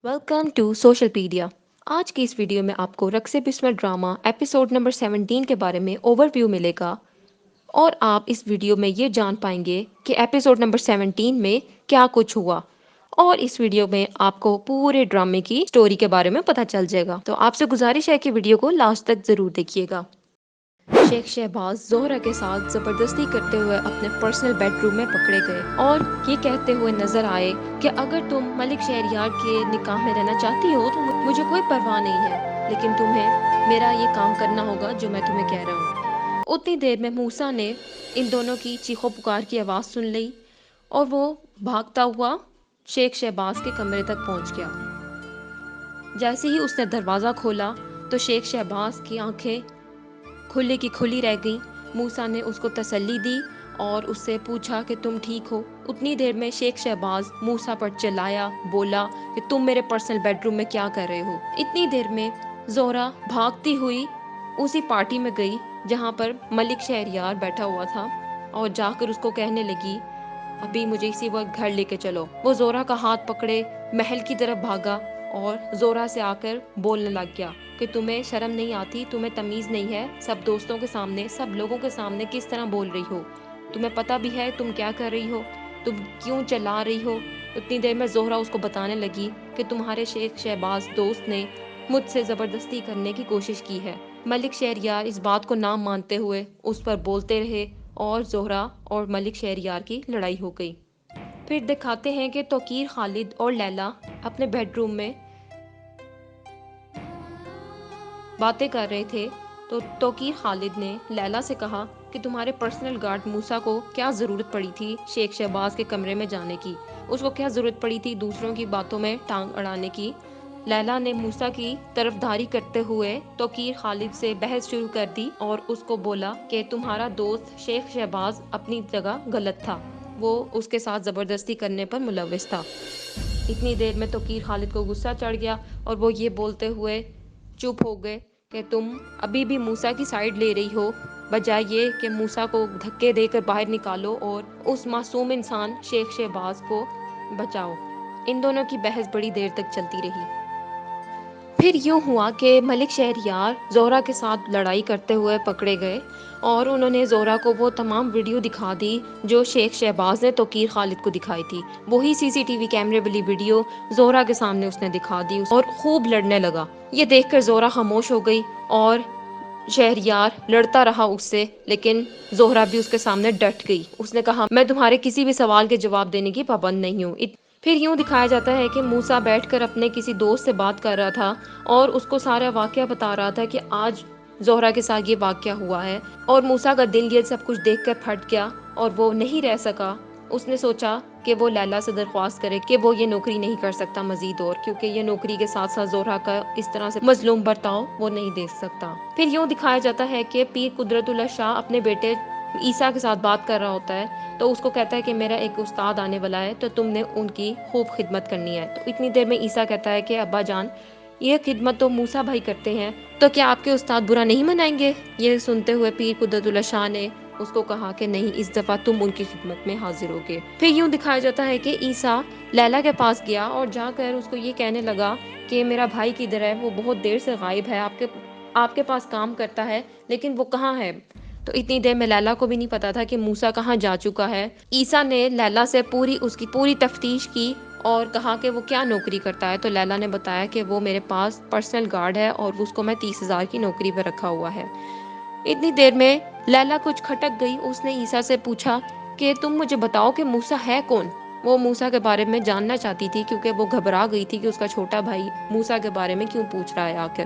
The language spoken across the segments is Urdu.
Welcome to social pedia. آج کی اس ویڈیو میں آپ کو رقص بسمل ڈرامہ ایپیسوڈ نمبر 17 کے بارے میں اوور ویو ملے گا، اور آپ اس ویڈیو میں یہ جان پائیں گے کہ ایپیسوڈ نمبر 17 میں کیا کچھ ہوا، اور اس ویڈیو میں آپ کو پورے ڈرامے کی سٹوری کے بارے میں پتہ چل جائے گا۔ تو آپ سے گزارش ہے کہ ویڈیو کو لاسٹ تک ضرور دیکھیے گا۔ شیخ شہباز زہرہ کے ساتھ زبردستی کرتے ہوئے اپنے پرسنل بیڈ روم میں پکڑے گئے اور یہ کہتے ہوئے نظر آئے کہ اگر تم ملک شہریار کے نکاح میں رہنا چاہتی ہو تو مجھے کوئی پرواہ نہیں ہے، لیکن تمہیں میرا یہ کام کرنا ہوگا جو میں تمہیں کہہ رہا ہوں۔ اتنی دیر میں موسیٰ نے ان دونوں کی چیخو پکار کی آواز سن لی اور وہ بھاگتا ہوا شیخ شہباز کے کمرے تک پہنچ گیا۔ جیسے ہی اس نے دروازہ کھولا تو شیخ شہباز کی آنکھیں کھلے کی کھلی رہ گئیں۔ موسیٰ نے اس کو تسلی دی اور اس سے پوچھا کہ تم ٹھیک ہو؟ اتنی دیر میں شیخ شہباز موسیٰ پر چلایا، بولا کہ تم میرے پرسنل بیڈ روم میں کیا کر رہے ہو؟ اتنی دیر میں زہرہ بھاگتی ہوئی اسی پارٹی میں گئی جہاں پر ملک شہریار بیٹھا ہوا تھا، اور جا کر اس کو کہنے لگی ابھی مجھے اسی وقت گھر لے کے چلو۔ وہ زہرہ کا ہاتھ پکڑے محل کی طرف بھاگا اور زہرہ سے آ کر بولنے لگ گیا کہ تمہیں شرم نہیں آتی، تمہیں تمیز نہیں ہے، سب دوستوں کے سامنے، سب لوگوں کے سامنے کس طرح بول رہی ہو؟ تمہیں پتہ بھی ہے تم کیا کر رہی ہو؟ تم کیوں چلا رہی ہو؟ اتنی دیر میں زہرہ اس کو بتانے لگی کہ تمہارے شیخ شہباز دوست نے مجھ سے زبردستی کرنے کی کوشش کی ہے۔ ملک شہریار اس بات کو نہ مانتے ہوئے اس پر بولتے رہے اور زہرہ اور ملک شہریار کی لڑائی ہو گئی۔ پھر دکھاتے ہیں کہ توقیر خالد اور لیلا اپنے بیڈ روم میں باتیں کر رہے تھے، تو توقیر خالد نے لیلا سے کہا کہ تمہارے پرسنل گارڈ موسیٰ کو کیا ضرورت پڑی تھی شیخ شہباز کے کمرے میں جانے کی؟ اس کو کیا ضرورت پڑی تھی دوسروں کی باتوں میں ٹانگ اڑانے کی؟ لیلا نے موسیٰ کی طرفداری کرتے ہوئے توقیر خالد سے بحث شروع کر دی اور اس کو بولا کہ تمہارا دوست شیخ شہباز اپنی جگہ غلط تھا، وہ اس کے ساتھ زبردستی کرنے پر ملوث تھا۔ اتنی دیر میں توقیر خالد کو غصہ چڑھ گیا اور وہ یہ بولتے ہوئے چپ ہو گئے کہ تم ابھی بھی موسیٰ کی سائیڈ لے رہی ہو، بجائے یہ کہ موسیٰ کو دھکے دے کر باہر نکالو اور اس معصوم انسان شیخ شہباز کو بچاؤ۔ ان دونوں کی بحث بڑی دیر تک چلتی رہی۔ پھر یوں ہوا کہ ملک شہریار زہرہ کے ساتھ لڑائی کرتے ہوئے پکڑے گئے اور انہوں نے زہرہ کو وہ تمام ویڈیو دکھا دی جو شیخ شہباز نے توقیر خالد کو دکھائی تھی۔ وہی سی سی ٹی وی کیمرے والی ویڈیو زہرہ کے سامنے اس نے دکھا دی اور خوب لڑنے لگا۔ یہ دیکھ کر زہرہ خاموش ہو گئی اور شہریار لڑتا رہا اس سے، لیکن زہرہ بھی اس کے سامنے ڈٹ گئی۔ اس نے کہا میں تمہارے کسی بھی سوال کے جواب دینے کی پابند نہیں ہوں۔ پھر یوں دکھایا جاتا ہے کہ موسیٰ بیٹھ کر اپنے کسی دوست سے بات کر رہا تھا اور اس کو سارا واقعہ بتا رہا تھا کہ آج زہرہ کے ساتھ یہ واقعہ ہوا ہے، اور موسیٰ کا دل یہ سب کچھ دیکھ کر پھٹ گیا اور وہ نہیں رہ سکا۔ اس نے سوچا کہ وہ لیلا سے درخواست کرے کہ وہ یہ نوکری نہیں کر سکتا مزید، اور کیونکہ یہ نوکری کے ساتھ ساتھ زہرہ کا اس طرح سے مظلوم برتاؤ وہ نہیں دیکھ سکتا۔ پھر یوں دکھایا جاتا ہے کہ پیر قدرت اللہ شاہ اپنے بیٹے عیسیٰ کے ساتھ بات کر رہا ہوتا ہے، تو اس کو کہتا ہے کہ میرا ایک استاد آنے والا ہے تو تم نے ان کی خوب خدمت کرنی ہے۔ تو اتنی دیر میں عیسیٰ کہتا ہے کہ ابا جان یہ خدمت تو موسیٰ بھائی کرتے ہیں، تو کیا آپ کے استاد برا نہیں منائیں گے؟ یہ سنتے ہوئے پیر قدرت اللہ شاہ نے اس کو کہا کہ نہیں، اس دفعہ تم ان کی خدمت میں حاضر ہوگے۔ پھر یوں دکھایا جاتا ہے کہ عیسیٰ لیلا کے پاس گیا اور جا کر اس کو یہ کہنے لگا کہ میرا بھائی کدھر ہے، وہ بہت دیر سے غائب ہے، آپ کے پاس کام کرتا ہے لیکن وہ کہاں ہے؟ تو اتنی دیر میں لیلا کو بھی نہیں پتا تھا کہ موسیٰ کہاں جا چکا ہے۔ عیسیٰ نے لیلا سے اس کی پوری تفتیش کی اور کہا کہ وہ کیا نوکری کرتا ہے، تو لیلا نے بتایا کہ وہ میرے پاس پرسنل گارڈ ہے اور اس کو میں 30,000 کی نوکری پہ رکھا ہوا ہے۔ اتنی دیر میں لیلا کچھ کھٹک گئی، اس نے عیسیٰ سے پوچھا کہ تم مجھے بتاؤ کہ موسیٰ ہے کون؟ وہ موسیٰ کے بارے میں جاننا چاہتی تھی کیونکہ وہ گھبرا گئی تھی کہ اس کا چھوٹا بھائی موسیٰ کے بارے میں کیوں پوچھ رہا ہے آخر۔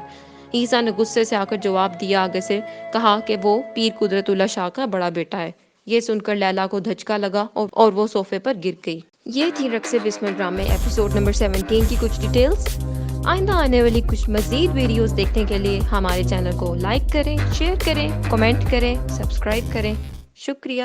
عیسیٰ نے غصے سے آ کر جواب دیا آگے سے، کہا کہ وہ پیر قدرت اللہ شاہ کا بڑا بیٹا ہے۔ یہ سن کر لیلا کو دھچکا لگا اور وہ صوفے پر گر گئی۔ یہ تھی رقص بسمل ڈرامے ایپیسوڈ نمبر 17 کی کچھ ڈیٹیلز۔ آئندہ آنے والی کچھ مزید ویڈیوز دیکھنے کے لیے ہمارے چینل کو لائک کریں، شیئر کریں، کمنٹ کریں، سبسکرائب کریں۔ شکریہ۔